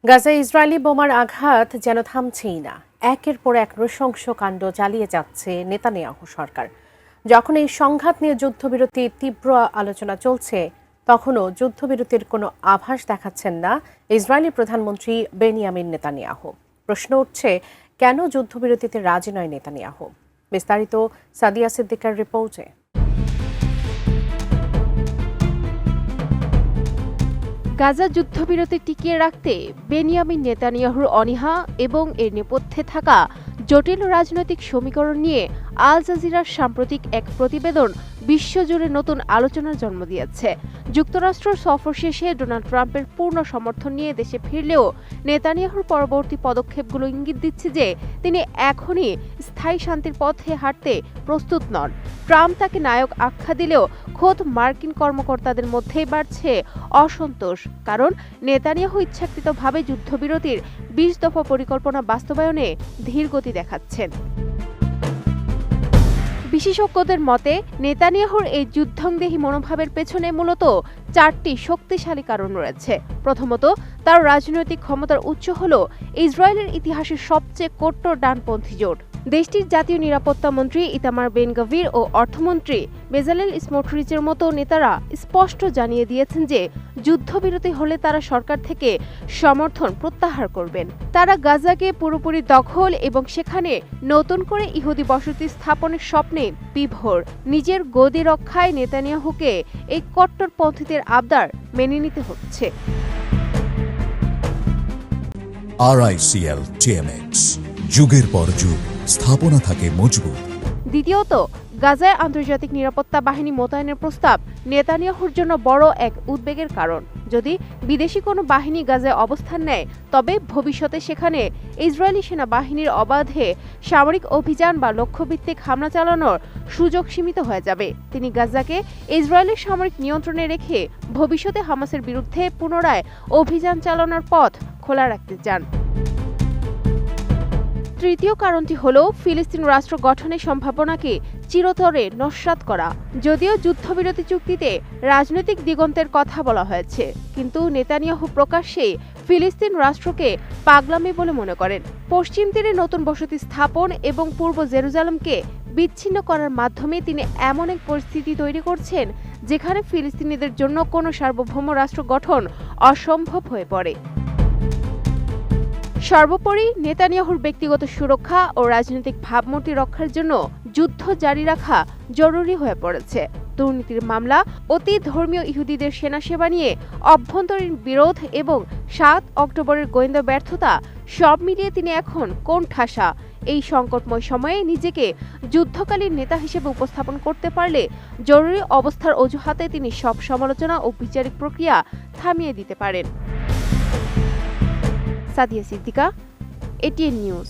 গাজায় ইসরায়েলি বোমার আঘাত যেন থামছেই না। একের পর এক নৃশংস কাণ্ড চালিয়ে যাচ্ছে নেতানিয়াহু সরকার। যখন এই সংঘাত নিয়ে যুদ্ধবিরতির তীব্র আলোচনা চলছে, তখনও যুদ্ধবিরতির কোনো আভাস দেখাচ্ছেন না ইসরায়েলি প্রধানমন্ত্রী বেনিয়ামিন নেতানিয়াহু। প্রশ্ন উঠছে, কেন যুদ্ধবিরতিতে রাজি নয় নেতানিয়াহু? বিস্তারিত সাদিয়া সিদ্দিকার রিপোর্টে। গাজা যুদ্ধবিরতি টিকিয়ে রাখতে বেনিয়ামিন নেতানিয়াহুর অনীহা এবং এর নেপথ্যে থাকা জটিল রাজনৈতিক সমীকরণ নিয়ে আল জাজিরার সাম্প্রতিক এক প্রতিবেদন বিশ্বজুড়ে নতুন আলোচনার জন্ম দিয়েছে। যুক্তরাষ্ট্র সফর শেষে ডোনাল্ড ট্রাম্পের পূর্ণ সমর্থন নিয়ে দেশে ফিরলেও নেতানিয়াহুর পরবর্তী পদক্ষেপগুলো ইঙ্গিত দিচ্ছে যে তিনি এখনই স্থায়ী শান্তির পথে হাঁটতে প্রস্তুত নন। ট্রাম্প তাকে নায়ক আখ্যা দিলেও খোদ মার্কিন কর্মকর্তাদের মধ্যেই বাড়ছে অসন্তোষ, কারণ নেতানিয়াহু ইচ্ছাকৃতভাবে যুদ্ধবিরতির ২০ দফা পরিকল্পনা বাস্তবায়নে ধীরগতি দেখাচ্ছেন। বিশেষজ্ঞদের মতে নেতানিয়াহুর এই যুদ্ধংদেহী মনোভাবের পেছনে মূলত ৪টি শক্তিশালী কারণ রয়েছে। প্রথমত, তার রাজনৈতিক ক্ষমতার উৎস হল ইসরায়েলের ইতিহাসের সবচেয়ে কট্টর ডানপন্থী জোট। দেশটির জাতীয় নিরাপত্তা মন্ত্রী ইতামার বেন গাভির ও অর্থমন্ত্রী বেজালেল স্মোটরিচের মতো নেতারা স্পষ্ট জানিয়ে দিয়েছেন যে যুদ্ধবিরতি হলে তারা সরকার থেকে সমর্থন প্রত্যাহার করবেন। তারা গাজাকে পুরোপুরি দখল এবং সেখানে নতুন করে ইহুদি বসতি স্থাপনের স্বপ্নে বিভোর। নিজের গদি রক্ষায় নেতানিয়াহুকে এই কট্টরপন্থীদের আবদার মেনে নিতে হচ্ছে। RICL TMX, যুগের পর যুগ স্থাপনা থাকে মজবুত। দ্বিতীয়ত, গাজায় আন্তর্জাতিক নিরাপত্তা বাহিনী মোতায়েনের প্রস্তাব নেতানিয়াহুর জন্য বড় এক উদ্বেগের কারণ। যদি বিদেশি কোনো বাহিনী গাজায় অবস্থান নেয়, তবে ভবিষ্যতে সেখানে ইসরায়েলি সেনাবাহিনীর অবাধে সামরিক অভিযান বা লক্ষ্যভিত্তিক হামলা চালানোর সুযোগ সীমিত হয়ে যাবে। তিনি গাজাকে ইসরায়েলের সামরিক নিয়ন্ত্রণে রেখে ভবিষ্যতে হামাসের বিরুদ্ধে পুনরায় অভিযান চালানোর পথ খোলা রাখতে চান। তৃতীয় কারণটি হল ফিলিস্তিন রাষ্ট্র গঠনের সম্ভাবনাকে চিরতরে নস্যাৎ করা। যদিও যুদ্ধবিরতি চুক্তিতে রাজনৈতিক দিগন্তের কথা বলা হয়েছে, কিন্তু নেতানিয়াহু প্রকাশ্যেই ফিলিস্তিন রাষ্ট্রকে পাগলামি বলে মনে করেন। পশ্চিম তীরে নতুন বসতি স্থাপন এবং পূর্ব জেরুজালেমকে বিচ্ছিন্ন করার মাধ্যমে তিনি এমন এক পরিস্থিতি তৈরি করছেন যেখানে ফিলিস্তিনিদের জন্য কোনো সার্বভৌম রাষ্ট্র গঠন অসম্ভব হয়ে পড়ে। সর্বোপরি নেতানিয়াহুর ব্যক্তিগত সুরক্ষা ও রাজনৈতিক ভাবমূর্তি রক্ষার জন্য যুদ্ধ জারি রাখা জরুরি হয়ে পড়েছে। দুর্নীতির মামলা, অতি ধর্মীয় ইহুদিদের সেনাসেবা নিয়ে অভ্যন্তরীণ বিরোধ এবং ৭ অক্টোবরের গোয়েন্দা ব্যর্থতা, সব মিলিয়ে তিনি এখন কোণঠাসা। এই সংকটময় সময়ে নিজেকে যুদ্ধকালীন নেতা হিসেবে উপস্থাপন করতে পারলে জরুরি অবস্থার অজুহাতে তিনি সব সমালোচনা ও বিচারিক প্রক্রিয়া থামিয়ে দিতে পারেন। Sadia Siddika, ATN news.